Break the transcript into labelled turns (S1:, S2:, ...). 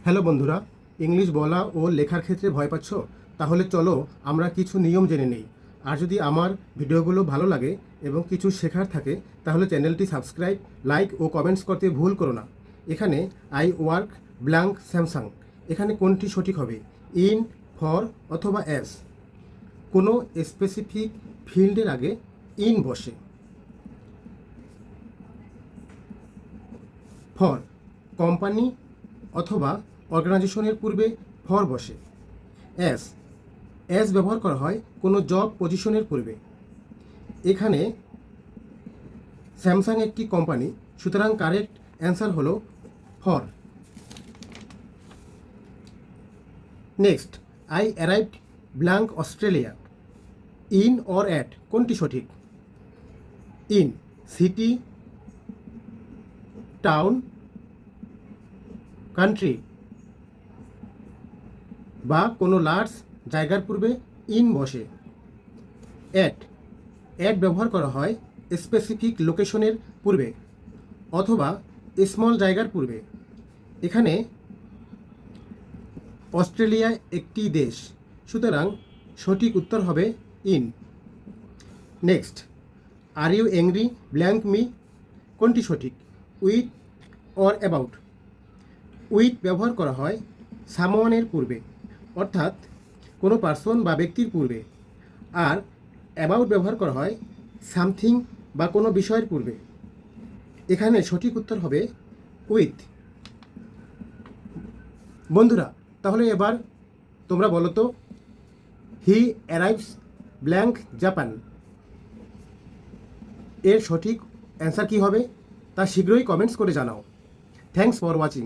S1: Hello বন্ধুরা, English বলা ও লেখার ক্ষেত্রে ভয় পাচ্ছ? তাহলে চলো আমরা কিছু নিয়ম জেনে নেই। আর যদি আমার ভিডিওগুলো ভালো লাগে এবং কিছু শেখার থাকে তাহলে চ্যানেলটি সাবস্ক্রাইব, লাইক ও কমেন্টস করতে ভুল করো না। এখানে আই ওয়ার্ক ব্ল্যাঙ্ক স্যামসাং, এখানে কোনটি সঠিক হবে? ইন, ফর অথবা অ্যাজ? কোনো স্পেসিফিক ফিল্ডের আগে ইন বসে। ফর, কোম্পানি অথবা অর্গানাইজেশনের পূর্বে ফর বসে। অ্যাজ, অ্যাজ ব্যবহার করা হয় কোনো জব পজিশনের পূর্বে। এখানে স্যামসাং একটি কোম্পানি, সুতরাং কারেক্ট অ্যান্সার হলো for. Next, I arrived blank Australia. In or at কোনটি সঠিক? ইন, সিটি, টাউন, কান্ট্রি বা কোনো লার্জ জায়গার পূর্বে ইন বসে। অ্যাট, অ্যাট ব্যবহার করা হয় স্পেসিফিক লোকেশনের পূর্বে অথবা স্মল জায়গার পূর্বে। এখানে অস্ট্রেলিয়া একটি দেশ, সুতরাং সঠিক উত্তর হবে in. Next, are you angry blank me কোনটি সঠিক? With or about? উইথ ব্যবহার করা হয় সামওয়ানের পূর্বে, অর্থাৎ কোনো পার্সন বা ব্যক্তির পূর্বে। আর অ্যাবাউট ব্যবহার করা হয় সামথিং বা কোনো বিষয়ের পূর্বে। এখানে সঠিক উত্তর হবে উইথ। বন্ধুরা, তাহলে এবার তোমরা বলো তো, হি অ্যারাইভস ব্ল্যাঙ্ক জাপান এর সঠিক অ্যান্সার কী হবে তা শীঘ্রই কমেন্টস করে জানাও। Thanks for watching.